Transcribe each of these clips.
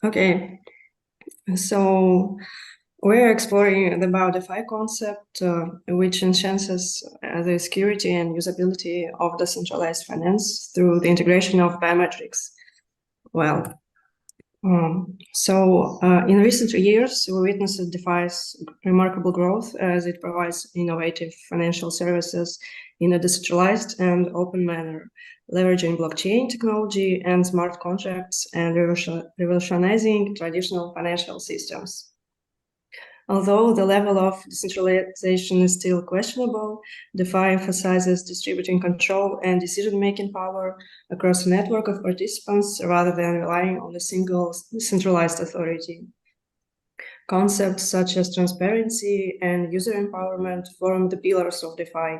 Okay, so we're exploring the BioDeFi concept, which enhances the security and usability of decentralized finance through the integration of biometrics. Well, in recent years, we witnessed DeFi's remarkable growth as it provides innovative financial services in a decentralized and open manner, leveraging blockchain technology and smart contracts and revolutionizing traditional financial systems. Although the level of decentralization is still questionable, DeFi emphasizes distributing control and decision-making power across a network of participants rather than relying on a single centralized authority. Concepts such as transparency and user empowerment form the pillars of DeFi,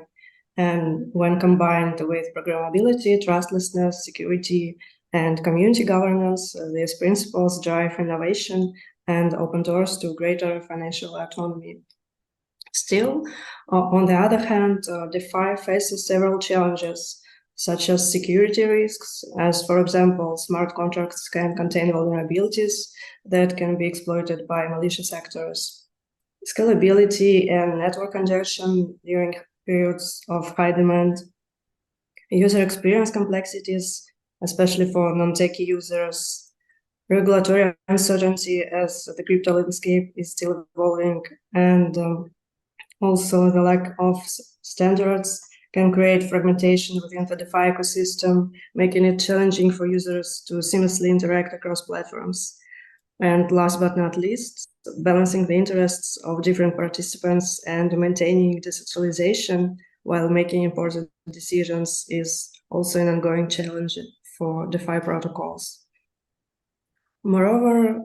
and when combined with programmability, trustlessness, security, and community governance, these principles drive innovation and open doors to greater financial autonomy. Still, on the other hand, DeFi faces several challenges, such as security risks, as for example, smart contracts can contain vulnerabilities that can be exploited by malicious actors. Scalability and network congestion during periods of high demand, user experience complexities, especially for non-techie users, regulatory uncertainty as the crypto landscape is still evolving, and also the lack of standards can create fragmentation within the DeFi ecosystem, making it challenging for users to seamlessly interact across platforms. And last but not least, balancing the interests of different participants and maintaining decentralization while making important decisions is also an ongoing challenge for DeFi protocols. Moreover,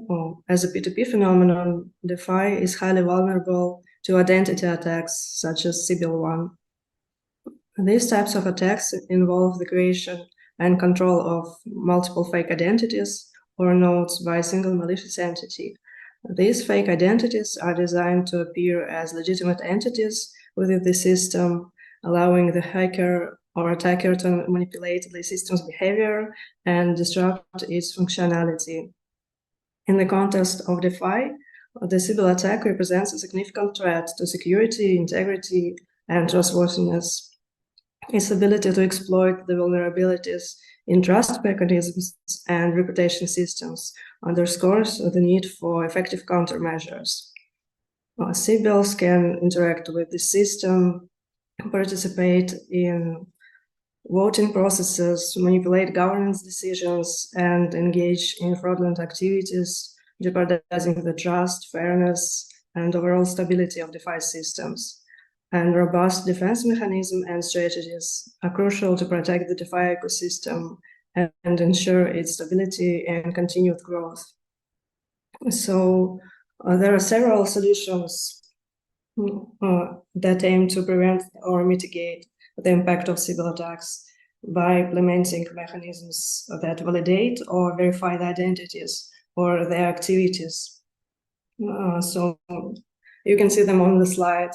as a P2P phenomenon, DeFi is highly vulnerable to identity attacks such as Sybil1. These types of attacks involve the creation and control of multiple fake identities or nodes by a single malicious entity. These fake identities are designed to appear as legitimate entities within the system, allowing the hacker or attacker to manipulate the system's behavior and disrupt its functionality. In the context of DeFi, the Sybil attack represents a significant threat to security, integrity, and trustworthiness. Its ability to exploit the vulnerabilities in trust mechanisms and reputation systems underscores the need for effective countermeasures. Sybils can interact with the system, participate in voting processes, manipulate governance decisions, and engage in fraudulent activities, jeopardizing the trust, fairness, and overall stability of DeFi systems. And robust defense mechanisms and strategies are crucial to protect the DeFi ecosystem and ensure its stability and continued growth. So there are several solutions that aim to prevent or mitigate the impact of Sybil attacks by implementing mechanisms that validate or verify the identities or their activities. So you can see them on the slide.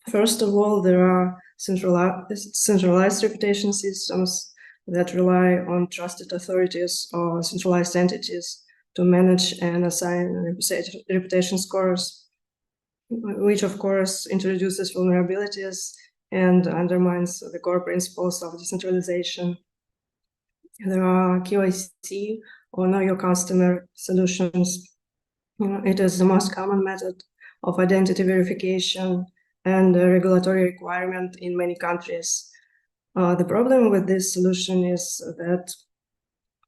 First of all, there are centralized reputation systems that rely on trusted authorities or centralized entities to manage and assign reputation scores, which of course introduces vulnerabilities and undermines the core principles of decentralization. There are QIC or Know Your Customer solutions. It is the most common method of identity verification and a regulatory requirement in many countries. The problem with this solution is that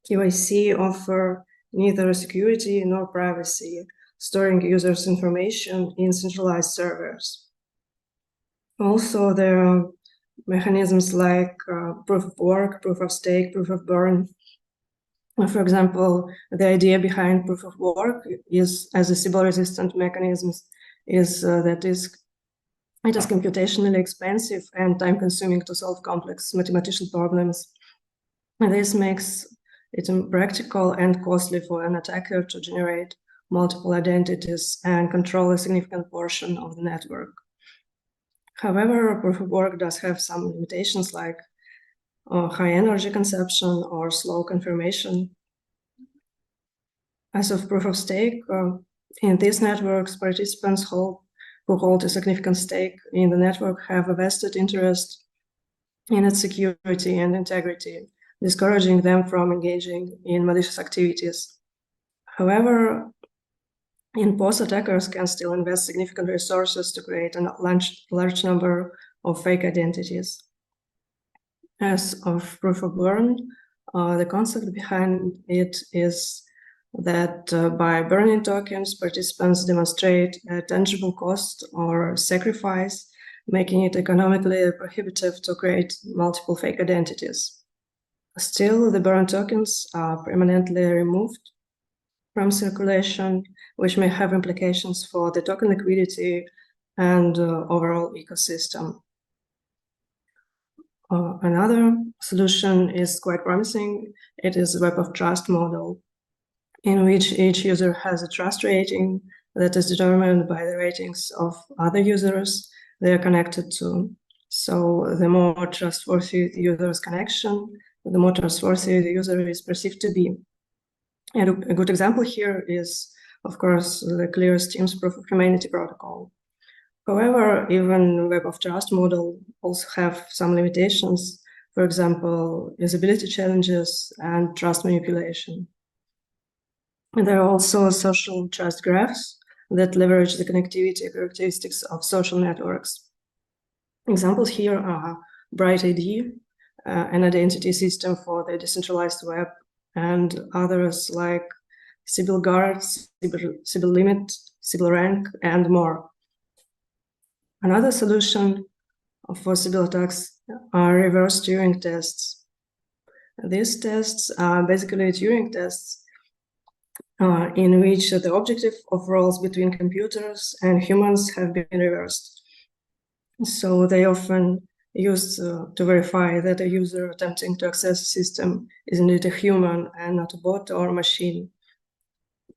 QIC offer neither security nor privacy, storing users' information in centralized servers. Also, there are mechanisms like proof of work, proof of stake, proof of burn. For example, the idea behind proof of work is, as a Sybil-resistant mechanism, is that it is computationally expensive and time-consuming to solve complex mathematical problems. And this makes it impractical and costly for an attacker to generate multiple identities and control a significant portion of the network. However, proof of work does have some limitations like high energy consumption or slow confirmation. As of proof of stake, in these networks, participants who hold a significant stake in the network have a vested interest in its security and integrity, discouraging them from engaging in malicious activities. However, in POS, attackers can still invest significant resources to create a large number of fake identities. As of proof of burn, the concept behind it is that by burning tokens, participants demonstrate a tangible cost or sacrifice, making it economically prohibitive to create multiple fake identities. Still, the burned tokens are permanently removed from circulation, which may have implications for the token liquidity and overall ecosystem. Another solution is quite promising. It is a web of trust model, in which each user has a trust rating that is determined by the ratings of other users they are connected to. So the more trustworthy the user's connection, the more trustworthy the user is perceived to be. And a good example here is, of course, the clearest Teams proof of humanity protocol. However, even Web of Trust model also have some limitations, for example, usability challenges and trust manipulation. And there are also social trust graphs that leverage the connectivity characteristics of social networks. Examples here are Bright ID, an identity system for the decentralized web, and others like Sybil Guard, Sybil Limit, Sybil Rank, and more. Another solution for Sybil attacks are reverse Turing tests. These tests are basically Turing tests in which the objective of roles between computers and humans have been reversed. So they often used to verify that a user attempting to access a system is indeed a human and not a bot or a machine.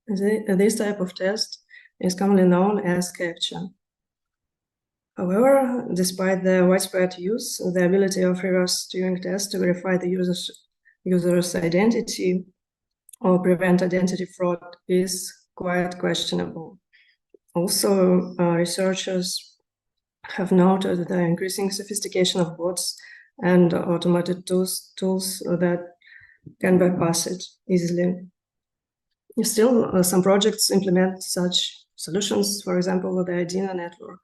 This type of test is commonly known as CAPTCHA. However, despite the widespread use, the ability of reverse Turing tests to verify the user's identity or prevent identity fraud is quite questionable. Also, researchers have noted the increasing sophistication of bots and automated tools that can bypass it easily. Still, some projects implement such solutions, for example, the IDINA network.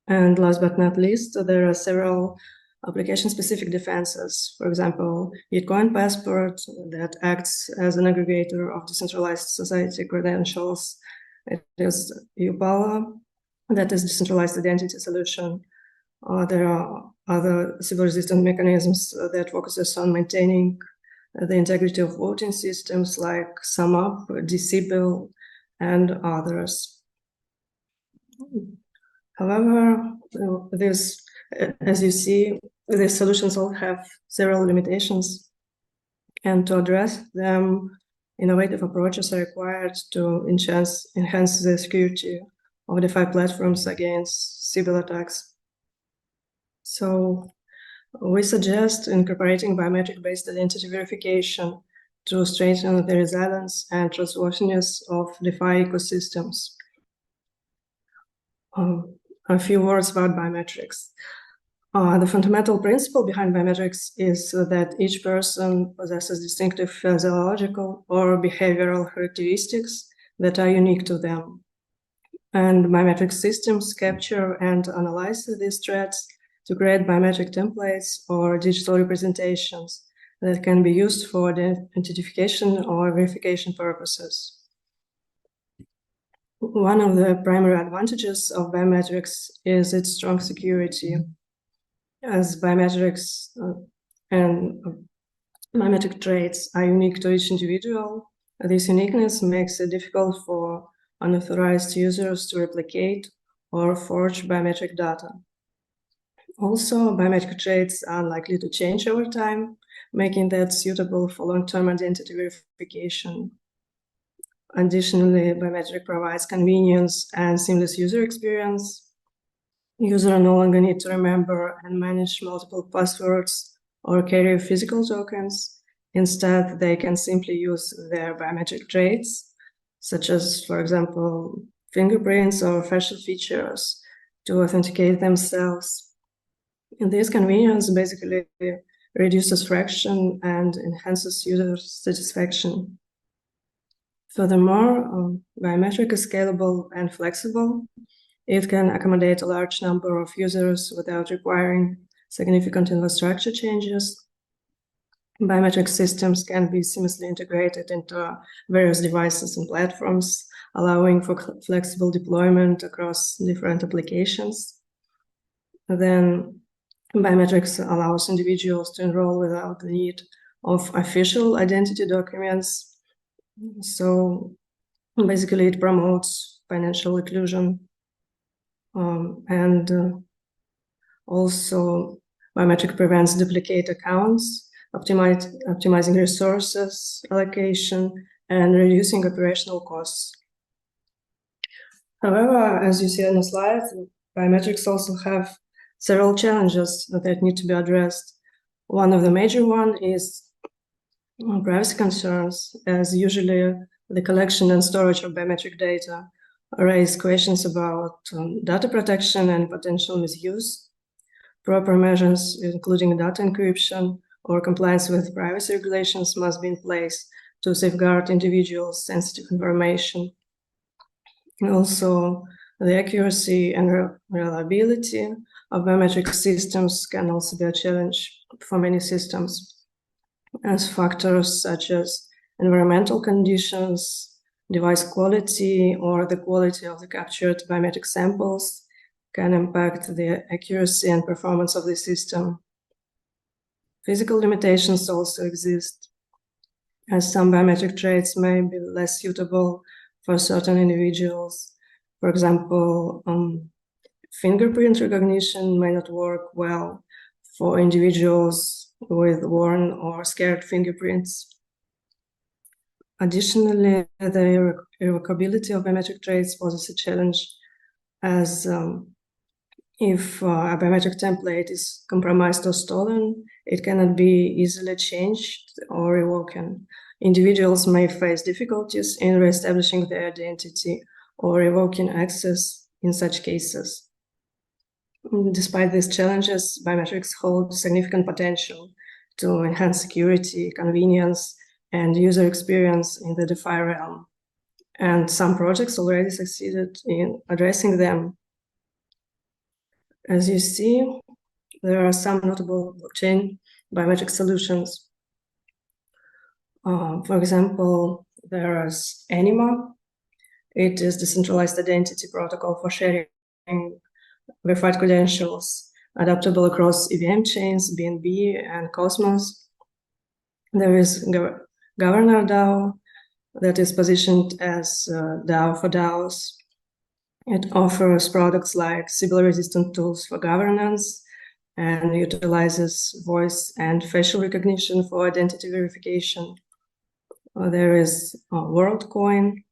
And last but not least, there are several application-specific defenses. For example, Bitcoin Passport that acts as an aggregator of decentralized society credentials. It is UPALA, that is decentralized identity solution. There are other Sybil-resistant mechanisms that focuses on maintaining the integrity of voting systems like SumUp, dSybil, and others. However, as you see, these solutions all have several limitations, and to address them, innovative approaches are required to enhance the security of DeFi platforms against Sybil attacks. So we suggest incorporating biometric-based identity verification to strengthen the resilience and trustworthiness of DeFi ecosystems. A few words about biometrics. The fundamental principle behind biometrics is that each person possesses distinctive physiological or behavioral characteristics that are unique to them. And biometric systems capture and analyze these traits to create biometric templates or digital representations that can be used for identification or verification purposes. One of the primary advantages of biometrics is its strong security. As biometrics and biometric traits are unique to each individual, this uniqueness makes it difficult for unauthorized users to replicate or forge biometric data. Also, biometric traits are likely to change over time, making that suitable for long-term identity verification. Additionally, biometric provides convenience and seamless user experience. Users no longer need to remember and manage multiple passwords or carry physical tokens, Instead, they can simply use their biometric traits, such as, for example, fingerprints or facial features, to authenticate themselves. And this convenience basically reduces friction and enhances user satisfaction. Furthermore, biometric is scalable and flexible. It can accommodate a large number of users without requiring significant infrastructure changes. Biometric systems can be seamlessly integrated into various devices and platforms, allowing for flexible deployment across different applications. Then biometrics allows individuals to enroll without the need of official identity documents. So basically it promotes financial inclusion, and also biometric prevents duplicate accounts, optimizing resources allocation, and reducing operational costs. However, as you see on the slide, biometrics also have several challenges that need to be addressed. One of the major one is privacy concerns, as usually the collection and storage of biometric data raise questions about data protection and potential misuse. Proper measures, including data encryption or compliance with privacy regulations, must be in place to safeguard individuals' sensitive information. And also, the accuracy and reliability of biometric systems can also be a challenge for many systems, as factors such as environmental conditions, device quality, or the quality of the captured biometric samples can impact the accuracy and performance of the system. Physical limitations also exist, as some biometric traits may be less suitable for certain individuals. For example, fingerprint recognition may not work well for individuals with worn or scared fingerprints. Additionally, the irrevocability of biometric traits poses a challenge, as if a biometric template is compromised or stolen, it cannot be easily changed or revoked. Individuals may face difficulties in reestablishing their identity or revoking access in such cases. Despite these challenges, biometrics hold significant potential to enhance security, convenience, and user experience in the DeFi realm. And some projects already succeeded in addressing them. As you see, there are some notable blockchain biometric solutions. For example, there is Anima. It is decentralized identity protocol for sharing verified credentials, adaptable across EVM chains, BNB, and Cosmos. There is Governor DAO that is positioned as DAO for DAOs. It offers products like Sybil-resistant tools for governance and utilizes voice and facial recognition for identity verification. There is WorldCoin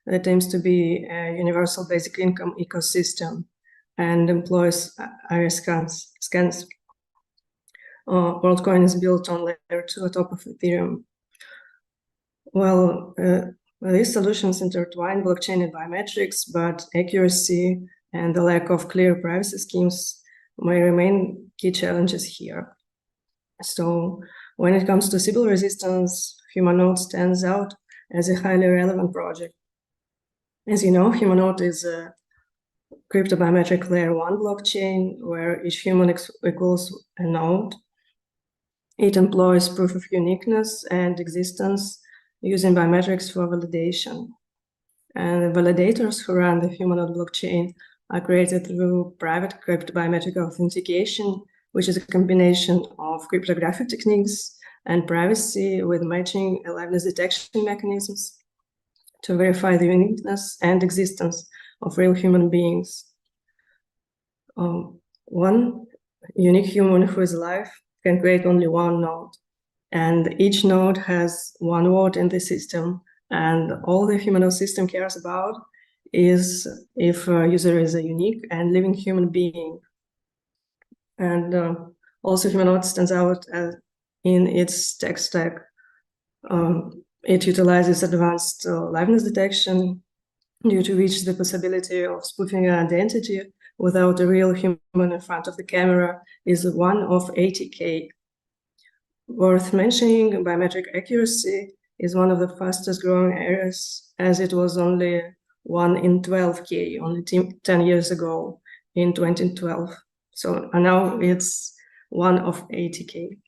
that aims to be a universal basic income ecosystem and employs iris scans. WorldCoin is built on layer 2 atop of Ethereum. Well, these solutions intertwine blockchain and biometrics, but accuracy and the lack of clear privacy schemes may remain key challenges here. So when it comes to Sybil resistance, Humanode stands out as a highly relevant project. As you know, Humanode is a crypto biometric layer 1 blockchain where each human equals a node. It employs proof of uniqueness and existence using biometrics for validation. And the validators who run the Humanode blockchain are created through private crypto biometric authentication, which is a combination of cryptographic techniques and privacy with matching aliveness detection mechanisms to verify the uniqueness and existence of real human beings. One unique human who is alive can create only one node, and each node has one vote in the system, and all the Humanode system cares about is if a user is a unique and living human being. And also Humanode stands out in its tech stack, It utilizes advanced liveness detection, due to which the possibility of spoofing an identity without a real human in front of the camera is 1 of 80K. Worth mentioning, biometric accuracy is one of the fastest growing areas, as it was only 1 in 12K only 10 years ago in 2012. So now it's 1 of 80K.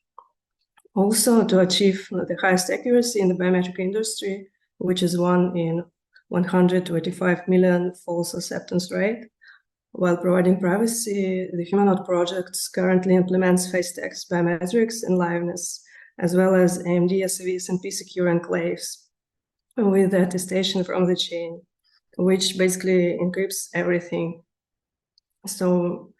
Also, to achieve the highest accuracy in the biometric industry, which is 1 in 125 million false acceptance rate, while providing privacy, the Humanode project currently implements face text biometrics and liveness, as well as AMD, SVs, and P-secure enclaves with attestation from the chain, which basically encrypts everything. So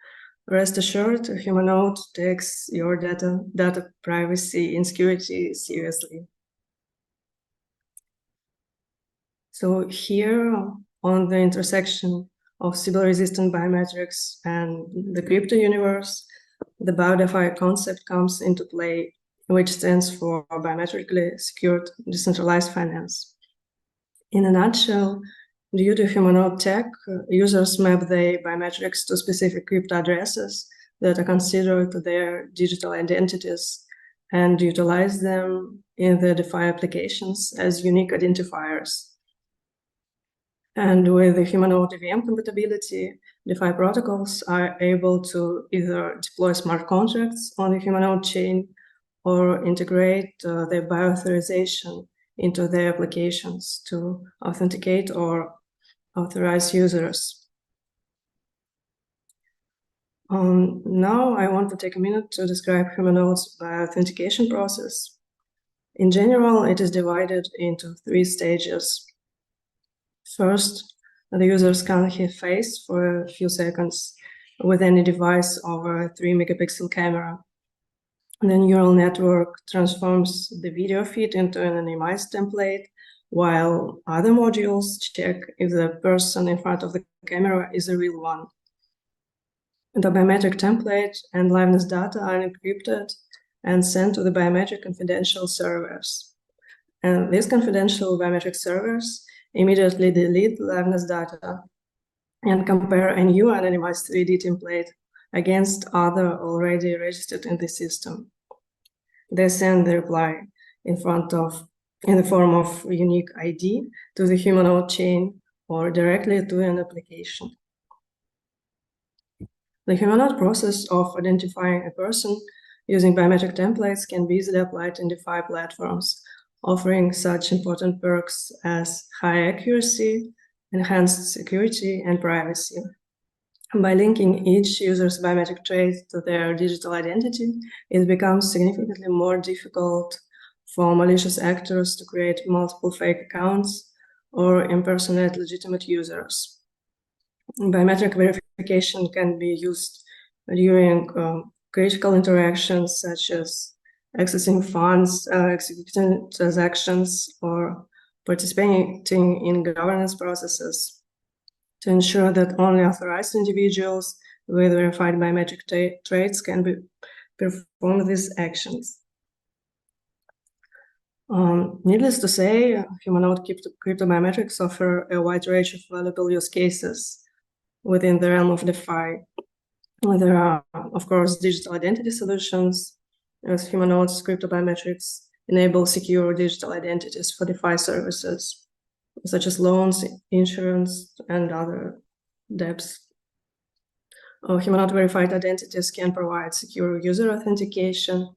rest assured, Humanode takes your data privacy and security seriously. So here on the intersection of Sybil-resistant biometrics and the crypto universe, the BioDeFi concept comes into play, which stands for biometrically secured decentralized finance. In a nutshell, due to Humanode tech, users map their biometrics to specific crypto addresses that are considered their digital identities and utilize them in the DeFi applications as unique identifiers. And with the Humanode EVM compatibility, DeFi protocols are able to either deploy smart contracts on the Humanode chain or integrate their bioauthorization into their applications to authenticate or authorize users. Now I want to take a minute to describe Humanode's bioauthentication process. In general, it is divided into 3 stages. First, the user scans his face for a few seconds with any device over a 3 megapixel camera. The neural network transforms the video feed into an anonymized template, while other modules check if the person in front of the camera is a real one. The biometric template and liveness data are encrypted and sent to the biometric confidential servers. And these confidential biometric servers immediately delete liveness data and compare a new anonymized 3D template against other already registered in the system. They send the reply in the form of unique ID to the Humanode chain or directly to an application. The Humanode process of identifying a person using biometric templates can be easily applied in DeFi platforms, offering such important perks as high accuracy, enhanced security, and privacy. By linking each user's biometric trait to their digital identity, it becomes significantly more difficult for malicious actors to create multiple fake accounts or impersonate legitimate users. Biometric verification can be used during critical interactions such as accessing funds, executing transactions, or participating in governance processes to ensure that only authorized individuals with verified biometric traits can perform these actions. Needless to say, Humanode crypto biometrics offer a wide range of valuable use cases within the realm of DeFi. There are, of course, digital identity solutions, as Humanode's crypto biometrics enable secure digital identities for DeFi services, such as loans, insurance, and other debts. Humanode verified identities can provide secure user authentication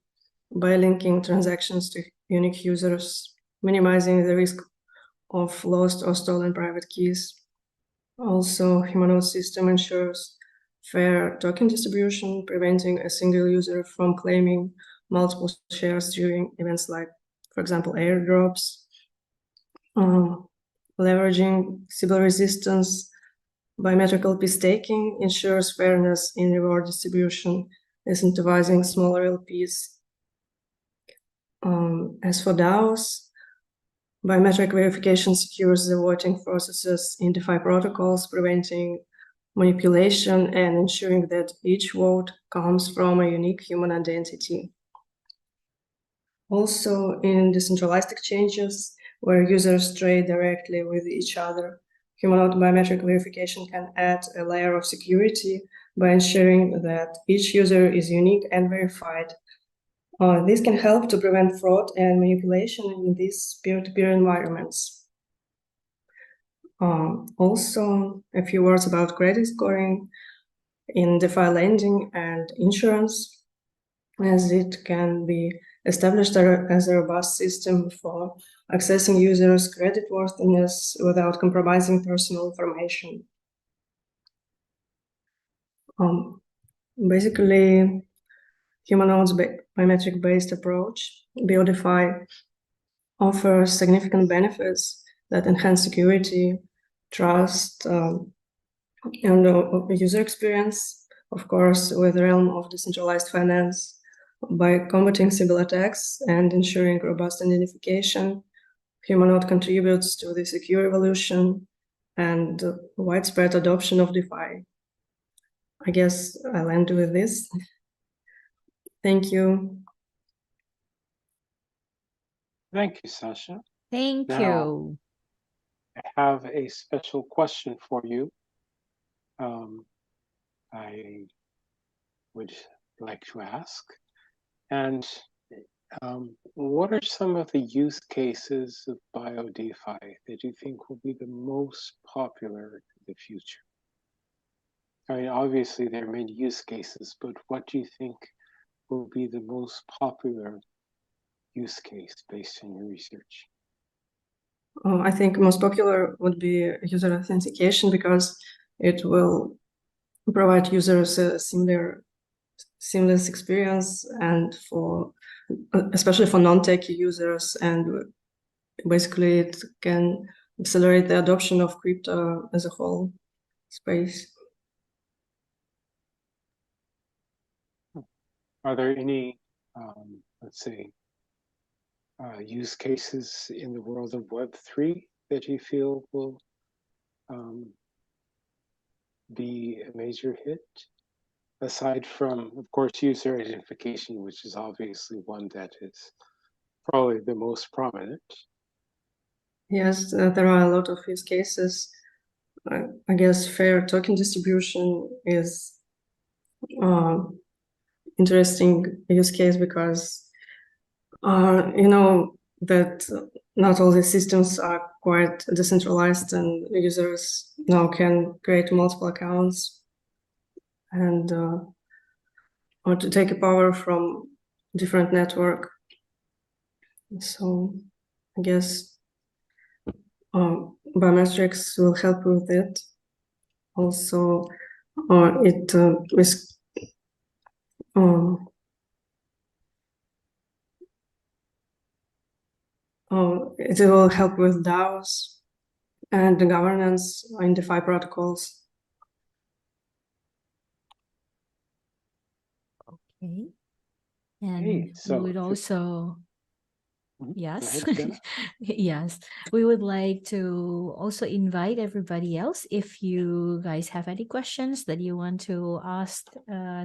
by linking transactions to unique users, minimizing the risk of lost or stolen private keys. Also, Humanode's system ensures fair token distribution, preventing a single user from claiming multiple shares during events like, for example, airdrops. Leveraging Sybil resistance, biometric LP staking ensures fairness in reward distribution, incentivizing smaller LPs. As for DAOs, biometric verification secures the voting processes in DeFi protocols, preventing manipulation and ensuring that each vote comes from a unique human identity. Also, in decentralized exchanges, where users trade directly with each other, Humanode biometric verification can add a layer of security by ensuring that each user is unique and verified. This can help to prevent fraud and manipulation in these peer-to-peer environments. Also, a few words about credit scoring in DeFi lending and insurance, as it can be established as a robust system for accessing users' creditworthiness without compromising personal information. Basically, Humanode's biometric-based approach, BioDeFi, offers significant benefits that enhance security, trust, and user experience, of course, with the realm of decentralized finance. By combating cyber attacks and ensuring robust identification, Humanode contributes to the secure evolution and widespread adoption of DeFi. I guess I'll end with this. Thank you. Thank you, Sasha. Thank Now, you. I have a special question for you. I would like to ask. And what are some of the use cases of BioDeFi that you think will be the most popular in the future? I mean, obviously there are many use cases, but what do you think will be the most popular use case based on your research? I think most popular would be user authentication, because it will provide users a seamless experience, and especially for non-tech users, and basically it can accelerate the adoption of crypto as a whole space. Are there any, let's say, use cases in the world of Web3 that you feel will be a major hit? Aside from, of course, user identification, which is obviously one that is probably the most prominent. Yes, there are a lot of use cases. I guess fair token distribution is interesting use case, because you know that not all the systems are quite decentralized, and users now can create multiple accounts and or to take power from different network. So I guess biometrics will help with it. Also, it is it will help with DAOs and the governance in DeFi protocols. Okay. And Hey, so we would also, Go yes, ahead, Jenna. yes, we would like to also invite everybody else. If you guys have any questions that you want to ask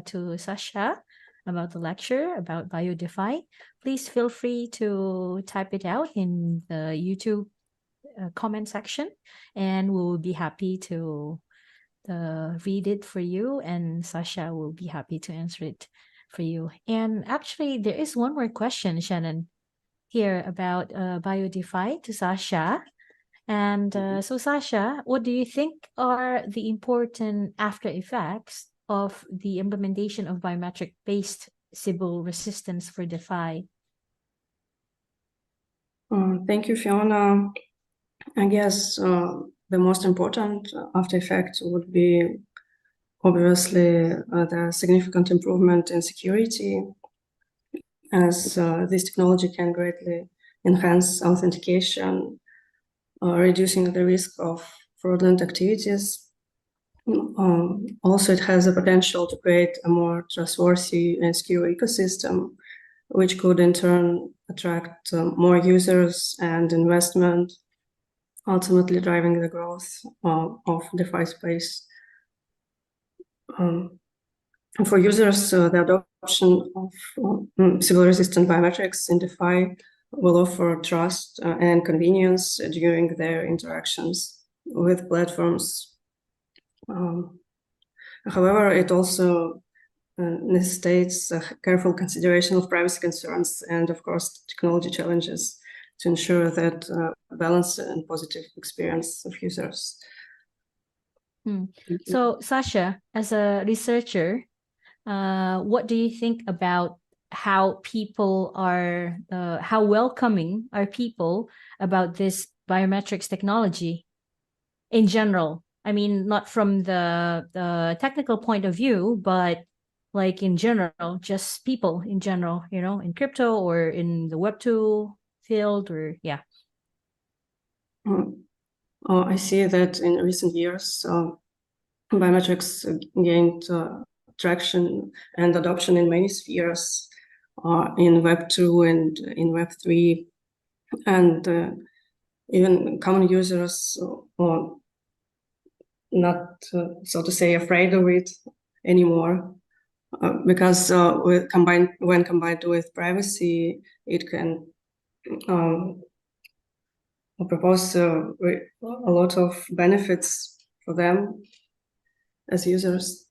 to Sasha about the lecture about BioDeFi, please feel free to type it out in the YouTube comment section, and we'll be happy to read it for you, and Sasha will be happy to answer it for you. And actually, there is one more question, Shannon, here about BioDeFi to Sasha. And so, Sasha, what do you think are the important after effects of the implementation of biometric-based Sybil resistance for DeFi? Thank you, Fiona. I guess the most important after effect would be obviously the significant improvement in security, as this technology can greatly enhance authentication, reducing the risk of fraudulent activities. Also, it has the potential to create a more trustworthy and secure ecosystem, which could in turn attract more users and investment, ultimately driving the growth of DeFi space. For users, the adoption of Sybil-resistant biometrics in DeFi will offer trust and convenience during their interactions with platforms. However, it also necessitates a careful consideration of privacy concerns and, of course, technology challenges to ensure that balanced and positive experience of users. So, Sasha, as a researcher, what do you think about how people are, how welcoming are people about this biometrics technology in general? I mean, not from the technical point of view, but like in general, just people in general, you know, in crypto or in the Web2 field, or yeah. I see that in recent years, biometrics gained traction and adoption in many spheres, in Web2 and in Web3, and even common users are not, so to say, afraid of it anymore, because when combined with privacy, it can propose a lot of benefits for them as users.